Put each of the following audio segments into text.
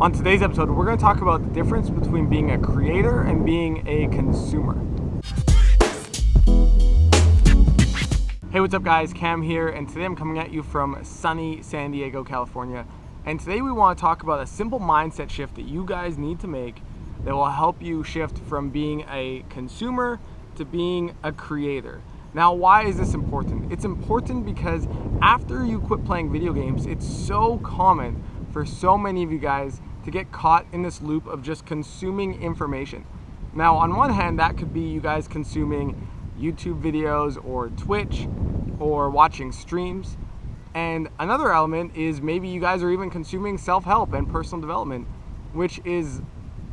On today's episode, we're going to talk about the difference between being a creator and being a consumer. Hey, what's up guys? Cam here, and today I'm coming at you from sunny San Diego, California. And today we want to talk about a simple mindset shift that you guys need to make that will help you shift from being a consumer to being a creator. Now, why is this important? It's important because after you quit playing video games, it's so common for so many of you guys to get caught in this loop of just consuming information. Now, on one hand, that could be you guys consuming YouTube videos or Twitch or watching streams. And another element is maybe you guys are even consuming self-help and personal development, which is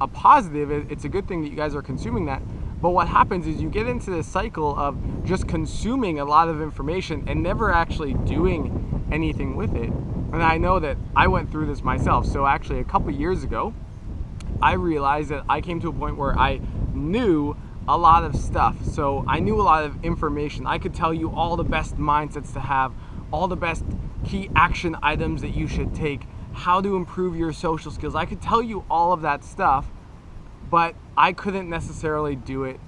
a positive. It's a good thing that you guys are consuming that. But what happens is you get into this cycle of just consuming a lot of information and never actually doing anything with it. And I know that I went through this myself. So actually a couple years ago, I realized that I came to a point where I knew a lot of stuff. So I knew a lot of information. I could tell you all the best mindsets to have, all the best key action items that you should take, how to improve your social skills. I could tell you all of that stuff, but I couldn't necessarily do it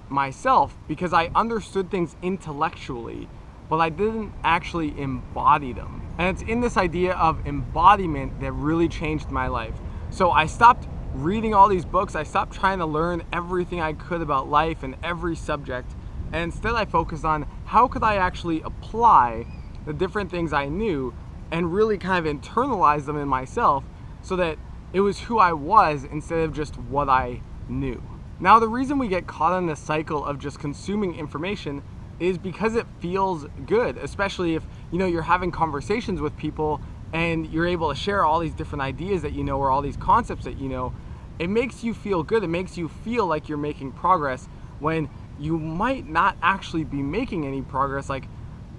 myself because I understood things intellectually, but I didn't actually embody them. And it's in this idea of embodiment that really changed my life. So I stopped reading all these books. I stopped trying to learn everything I could about life and every subject. And instead I focused on how could I actually apply the different things I knew and really kind of internalize them in myself so that it was who I was instead of just what I knew. Now, the reason we get caught in this cycle of just consuming information is because it feels good, especially if you're having conversations with people and you're able to share all these different ideas that you know or all these concepts that you know. It makes you feel good. It makes you feel like you're making progress when you might not actually be making any progress. Like,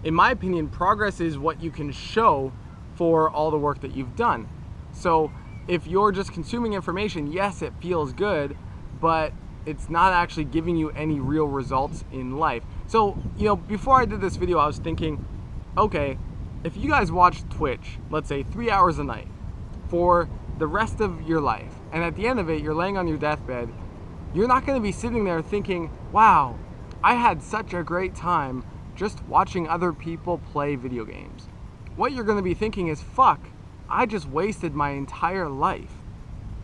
in my opinion, progress is what you can show for all the work that you've done. So if you're just consuming information, yes, it feels good, but it's not actually giving you any real results in life. So, before I did this video, I was thinking, okay, if you guys watch Twitch, let's say 3 hours a night for the rest of your life, and at the end of it, you're laying on your deathbed, you're not going to be sitting there thinking, wow, I had such a great time just watching other people play video games. What you're going to be thinking is, fuck, I just wasted my entire life.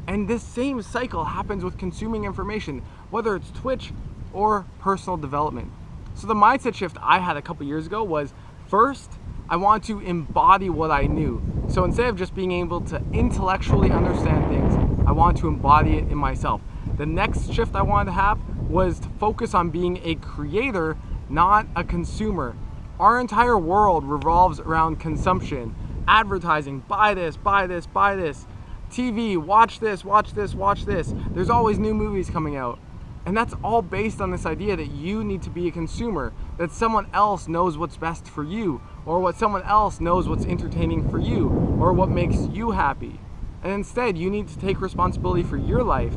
And this same cycle happens with consuming information, whether it's Twitch or personal development. So the mindset shift I had a couple years ago was, first, I want to embody what I knew. So instead of just being able to intellectually understand things, I want to embody it in myself. The next shift I wanted to have was to focus on being a creator, not a consumer. Our entire world revolves around consumption, advertising, buy this, buy this, buy this, TV, watch this, watch this, watch this. There's always new movies coming out. And that's all based on this idea that you need to be a consumer, that someone else knows what's best for you, or what someone else knows what's entertaining for you, or what makes you happy. And instead, you need to take responsibility for your life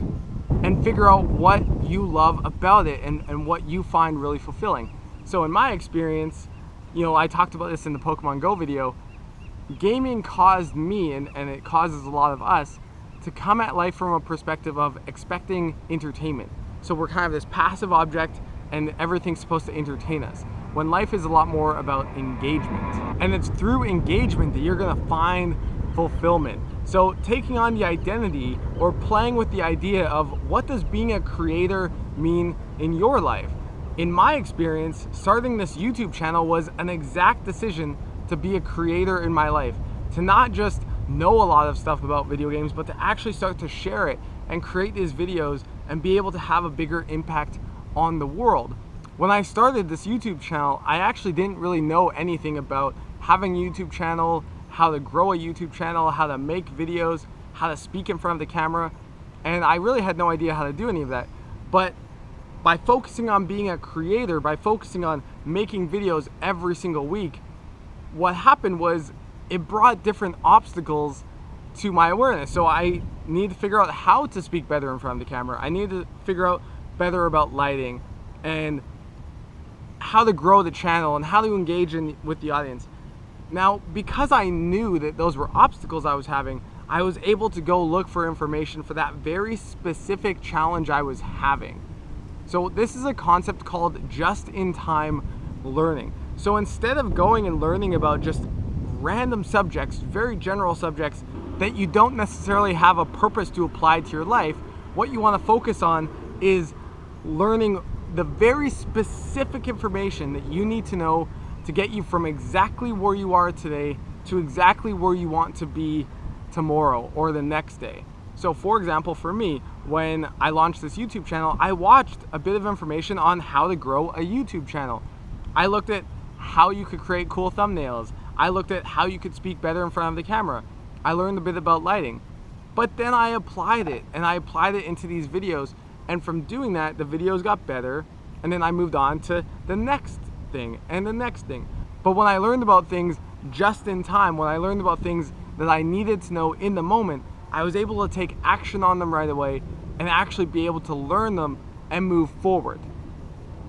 and figure out what you love about it and what you find really fulfilling. So in my experience, I talked about this in the Pokemon Go video, gaming caused me, and it causes a lot of us, to come at life from a perspective of expecting entertainment. So we're kind of this passive object and everything's supposed to entertain us, when life is a lot more about engagement. And it's through engagement that you're gonna find fulfillment. So taking on the identity or playing with the idea of what does being a creator mean in your life? In my experience, starting this YouTube channel was an exact decision to be a creator in my life, to not just know a lot of stuff about video games, but to actually start to share it and create these videos and be able to have a bigger impact on the world. When I started this YouTube channel, I actually didn't really know anything about having a YouTube channel, how to grow a YouTube channel, how to make videos, how to speak in front of the camera, and I really had no idea how to do any of that. But by focusing on being a creator, by focusing on making videos every single week, what happened was it brought different obstacles to my awareness. So I need to figure out how to speak better in front of the camera. I need to figure out better about lighting and how to grow the channel and how to engage with the audience. Now, because I knew that those were obstacles I was having, I was able to go look for information for that very specific challenge I was having. So this is a concept called just-in-time learning. So instead of going and learning about just random subjects, very general subjects that you don't necessarily have a purpose to apply to your life, what you want to focus on is learning the very specific information that you need to know to get you from exactly where you are today to exactly where you want to be tomorrow or the next day. So for example, for me, when I launched this YouTube channel, I watched a bit of information on how to grow a YouTube channel. I looked at how you could create cool thumbnails. I looked at how you could speak better in front of the camera. I learned a bit about lighting. But then I applied it, and I applied it into these videos, and from doing that, the videos got better, and then I moved on to the next thing and the next thing. But when I learned about things just in time, when I learned about things that I needed to know in the moment, I was able to take action on them right away and actually be able to learn them and move forward.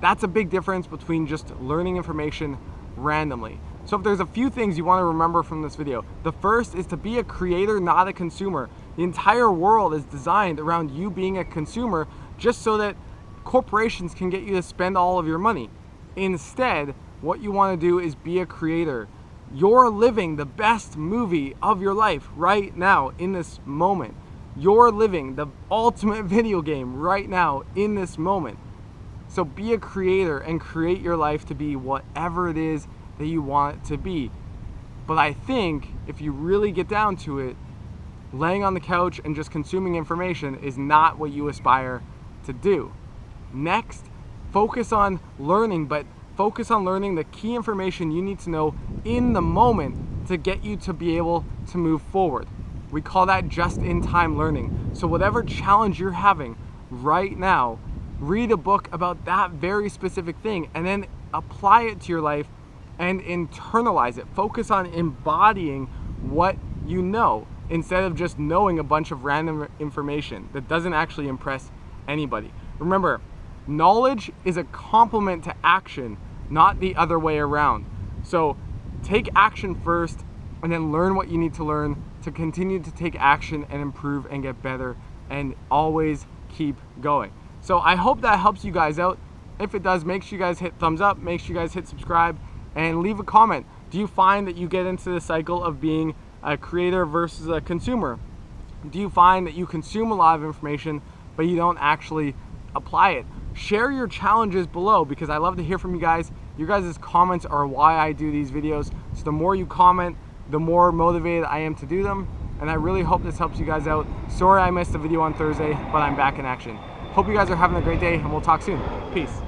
That's a big difference between just learning information randomly. So if there's a few things you want to remember from this video, the first is to be a creator, not a consumer. The entire world is designed around you being a consumer just so that corporations can get you to spend all of your money. Instead, what you want to do is be a creator. You're living the best movie of your life right now in this moment. You're living the ultimate video game right now in this moment. So be a creator and create your life to be whatever it is that you want it to be. But I think if you really get down to it, laying on the couch and just consuming information is not what you aspire to do. Next, focus on learning, but focus on learning the key information you need to know in the moment to get you to be able to move forward. We call that just-in-time learning. So whatever challenge you're having right now, read a book about that very specific thing and then apply it to your life and internalize it. Focus on embodying what you know instead of just knowing a bunch of random information that doesn't actually impress anybody. Remember, knowledge is a complement to action, not the other way around. So take action first and then learn what you need to learn to continue to take action and improve and get better and always keep going. So I hope that helps you guys out. If it does, make sure you guys hit thumbs up, make sure you guys hit subscribe, and leave a comment. Do you find that you get into the cycle of being a creator versus a consumer? Do you find that you consume a lot of information but you don't actually apply it? Share your challenges below because I love to hear from you guys. Your guys' comments are why I do these videos. So the more you comment, the more motivated I am to do them. And I really hope this helps you guys out. Sorry I missed the video on Thursday, but I'm back in action. Hope you guys are having a great day and we'll talk soon. Peace.